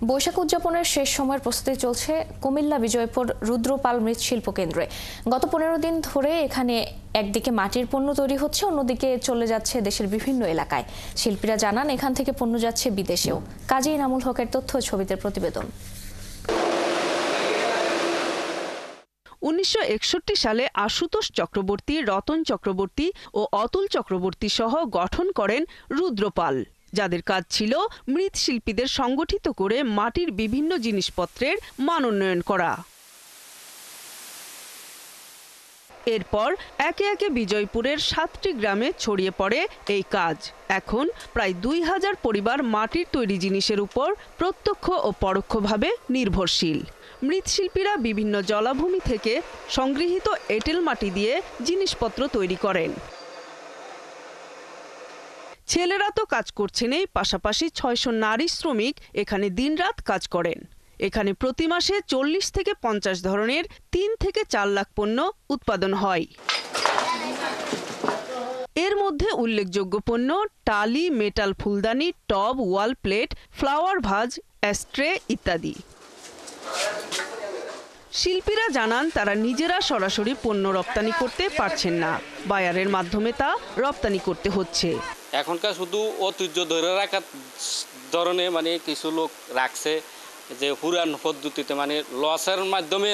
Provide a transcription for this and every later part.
বৈশাখ উদযাপনের শেষ সময়ের প্রস্তুতি চলছে কুমিল্লা বিজয়পুর রুদ্রপাল মৃৎশিল্প কেন্দ্রে। গত 15 দিন ধরে এখানে একদিকে মাটির পণ্য তৈরি হচ্ছে, অন্যদিকে চলে যাচ্ছে দেশের বিভিন্ন এলাকায়। শিল্পীরা জানান এখান থেকে পণ্য যাচ্ছে বিদেশেও। কাজী ইনামুল হকের তথ্য ছবিতে প্রতিবেদন। 1961 সালে আশুতোষ চক্রবর্তী, রতন চক্রবর্তী ও অতুল চক্রবর্তী সহ গঠন করেন রুদ্রপাল, যাদের কাজ ছিল মৃৎশিল্পীদের সংগঠিত করে মাটির বিভিন্ন জিনিসপত্রের মান উন্নয়ন করা। এরপর একে একে বিজয়পুরের 7টি গ্রামে ছড়িয়ে পড়ে এই কাজ। এখন প্রায় 2000 পরিবার মাটির তৈরি জিনিসের উপর প্রত্যক্ষ ও পরোক্ষভাবে নির্ভরশীল। মৃৎশিল্পীরা বিভিন্ন জলাভূমি থেকে সংগৃহীত এঁটেল মাটি দিয়ে জিনিসপত্র তৈরি করেন। ছেলেরা তো কাজ করছেনই, পাশাপাশি 600 নারী শ্রমিক এখানে দিনরাত কাজ করেন। এখানে প্রতি মাসে 40 থেকে 50 ধরনের 3 থেকে 4 লাখ পণ্য উৎপাদন হয়। এর মধ্যে উল্লেখযোগ্য পণ্য টালি, মেটাল ফুলদানি, টব, ওয়াল প্লেট, ফ্লাওয়ার ভাজ, অ্যাস্ট্রে ইত্যাদি। শিল্পীরা জানান তারা নিজেরা সরাসরি পণ্য রপ্তানি করতে পারছেন না, বায়ারের মাধ্যমে তা রপ্তানি করতে হচ্ছে। এখনকার শুধু ঐতিহ্য ধরে রাখার ধরনের কিছু লোক রাখছে, যে পুরান পদ্ধতিতে লসের মাধ্যমে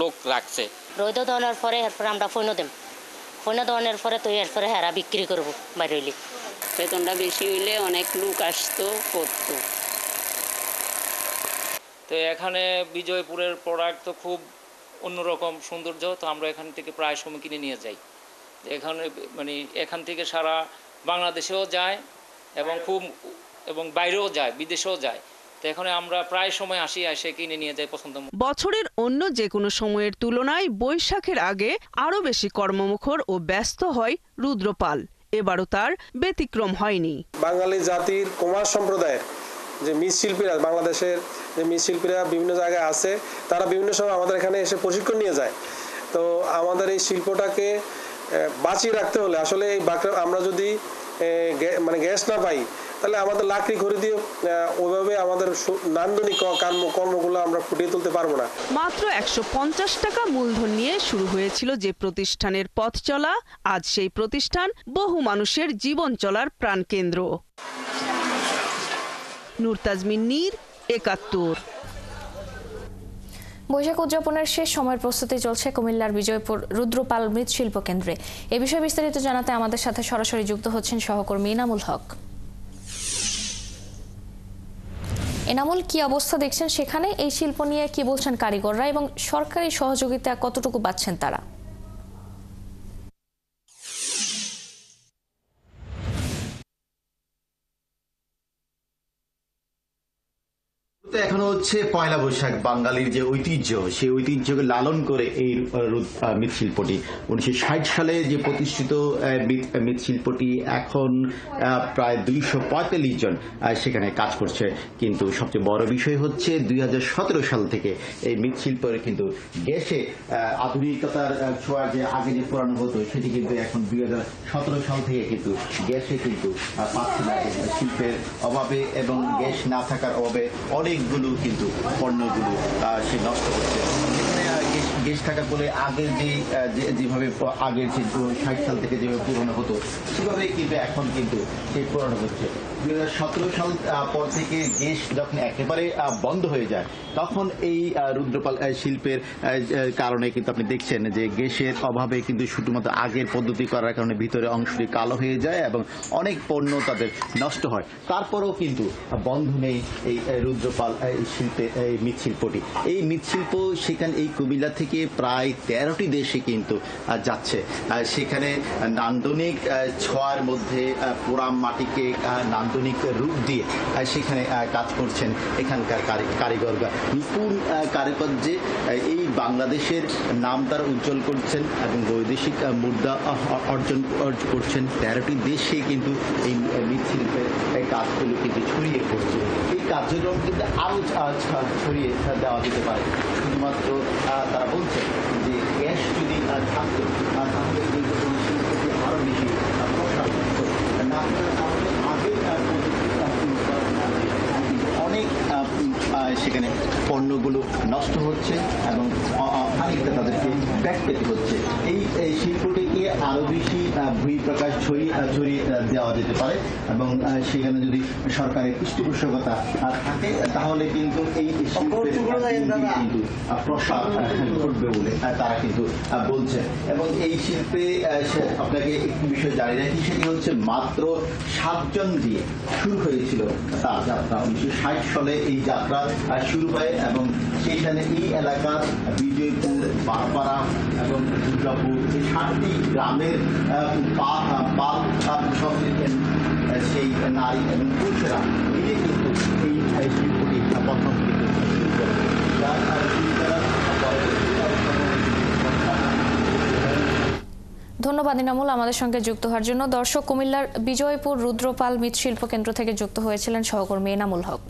লোক রাখছে। রোদ দেওয়ার পরে এরপরে আমরা ফৈন্য দেব, ফৈন্য দেওয়ানোর পরে তো এরপরে হেরা বিক্রি করবো বাইরে হইলে। বেতনটা বেশি হইলে অনেক লোক আসতো করতো। তো এখানে বিজয়পুরের প্রোডাক্ট তো খুব অন্যরকম সৌন্দর্য, তো আমরা এখান থেকে প্রায় সময় কিনে নিয়ে যাই। এখানে এখান থেকে সারা বাংলাদেশেও যায় এবং বাইরেও যায়, বিদেশেও যায়। তো এখানে আমরা প্রায় সময় এসে কিনে নিয়ে যাই পছন্দ মতো। বছরের অন্য যে কোনো সময়ের তুলনায় বৈশাখের আগে আরো বেশি কর্মমুখর ও ব্যস্ত হয় রুদ্রপাল। এবারও তার ব্যতিক্রম হয়নি। বাঙালি জাতির কুমার সম্প্রদায়ের যে মৃৎশিল্পীরা, বাংলাদেশের যে মৃৎশিল্পীরা বিভিন্ন জায়গায় আছে, তারা বিভিন্ন সময় আমাদের এখানে এসে প্রশিক্ষণ নিয়ে যায়। তো আমাদের এই শিল্পটাকে বাঁচিয়ে রাখতে হলে আসলে এই আমরা যদি গ্যাস না পাই, তাহলে আমাদের লাকড়ি খড়ি দিয়ে ওইভাবে আমাদের নান্দনিক কর্মগুলো আমরা ফুটিয়ে তুলতে পারবো না। মাত্র 150 টাকা মূলধন নিয়ে শুরু হয়েছিল যে প্রতিষ্ঠানের পথ চলা, আজ সেই প্রতিষ্ঠান বহু মানুষের জীবন চলার প্রাণকেন্দ্র। নূর তাজমিন নীর, 71। বৈশাখ উদযাপনের শেষ সময়ের প্রস্তুতি চলছে কুমিল্লার বিজয়পুর রুদ্রপাল মৃৎশিল্প কেন্দ্রে। এ বিষয়ে বিস্তারিত জানাতে আমাদের সাথে সরাসরি যুক্ত হচ্ছেন সহকর্মী ইনামুল হক। এনামুল, কি অবস্থা দেখছেন সেখানে? এই শিল্প নিয়ে কি বলছেন কারিগররা এবং সরকারি সহযোগিতা কতটুকু পাচ্ছেন তারা? এখনো হচ্ছে পয়লা বৈশাখ, বাঙালির যে ঐতিহ্য, সেই ঐতিহ্যকে লালন করে এই মৃৎশিল্পটি 1960 সালে যে প্রতিষ্ঠিত মৃৎশিল্পটি এখন প্রায় 245 জন সেখানে কাজ করছে। কিন্তু সবচেয়ে বড় বিষয় হচ্ছে 2017 সাল থেকে এই মৃৎশিল্পের কিন্তু গ্যাসে আধুনিকতার ছোঁয়া, যে আগে যে পুরানো হতো সেটি কিন্তু এখন 2017 সাল থেকে কিন্তু গ্যাসে কিন্তু পাচ্ছে না। শিল্পের অভাবে এবং গ্যাস না থাকার অভাবে অনেকগুলো কিন্তু পণ্যগুলো সে নষ্ট করছে। গ্যাস থাকার ফলে আগের যেভাবে আগের যে 60 সাল থেকে যেভাবে পুরনো হতো সেভাবে কিন্তু এখন কিন্তু সেই পুরনো হচ্ছে। 2017 সাল পর থেকে গ্যাস যখন একেবারে বন্ধ হয়ে যায়, তখন এই রুদ্রপাল শিল্পের কারণে কিন্তু আপনি দেখছেন যে গ্যাসের অভাবে কিন্তু শুধুমাত্র আগের পদ্ধতি করার কারণে ভিতরে অংশটি কালো হয়ে যায় এবং অনেক পণ্য তাদের নষ্ট হয়। তারপরেও কিন্তু বন্ধ নেই এই রুদ্রপাল শিল্পের এই মৃৎশিল্পটি। এই মৃৎশিল্প সেখানে এই কুমিল্লা থেকে প্রায় 13টি দেশে কিন্তু যাচ্ছে। সেখানে নান্দনিক ছোঁয়ার মধ্যে পোড়াম মাটিকে নান্দনিক রূপ দিয়ে সেখানে কাজ করছেন এখানকার কারিগররা। নিপুণ কারুকার্যে এই বাংলাদেশের নাম তারা উজ্জ্বল করছেন এবং বৈদেশিক মুদ্রা অর্জন করছেন। 13টি দেশে কিন্তু এই মৃৎশিল্পের কাজগুলো কিন্তু ছড়িয়ে পড়ছে। এই কার্যক্রম কিন্তু আরো ছড়িয়ে দেওয়া যেতে পারে। শুধুমাত্র তারা বলছেন যে গ্যাস যদি থাকতো তাহলে কিন্তু শিল্পটি আরো বেশি প্রসার করতো না। আগের অনেক সেখানে পণ্যগুলো নষ্ট হচ্ছে এবং খানিকটা তাদেরকে ব্যাক পেতে হচ্ছে। এই শিল্পটিকে আরো বেশি বহিঃপ্রকাশ ছড়িয়ে দেওয়া যেতে পারে এবং সেখানে যদি সরকারের পৃষ্ঠপোষকতা থাকে তাহলে কিন্তু এই শিল্পের কিন্তু প্রসার ঘটবে বলে তারা কিন্তু বলছেন। এবং এই শিল্পে আপনাকে একটি বিষয় জানিয়ে রাখি, সেটি হচ্ছে মাত্র 7 জন দিয়ে শুরু হয়েছিল তার যাত্রা। 1960 সালে এই যাত্রা শুরু হয় এবং সেইখানে এই এলাকার বিজয়পুর, বারপাড়া এবং দুর্গাপুর এই 7টি গ্রামের সেই নারী এবং পুরুষেরা মিলে কিন্তু এই শিল্পটি প্রথম শুরু করে। ধন্যবাদ ইনামুল আমাদের সঙ্গে যুক্ত হওয়ার জন্য। দর্শক, কুমিল্লার বিজয়পুর রুদ্রপাল মৃৎশিল্প কেন্দ্র থেকে যুক্ত হয়েছিলেন সহকর্মী এনামুল হক।